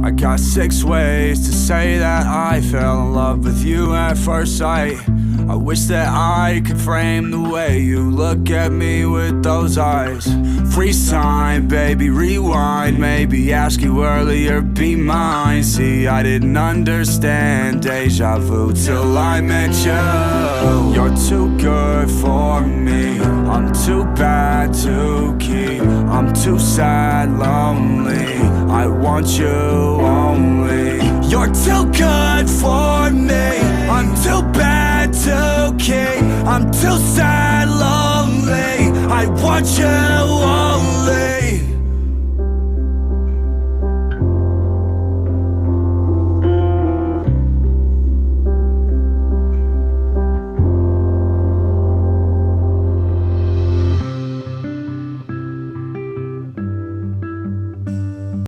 I got 6 ways to say that I fell in love with you at first sight. I wish that I could frame the way you look at me with those eyes. Freeze time, baby, rewind. Maybe ask you earlier, be mine. See, I didn't understand deja vu till I met you. You're too good for me, I'm too bad to keep. I'm too sad, lonely, I want you only. You're too good for me, I'm too bad to keep. I'm too sad, lonely, I want you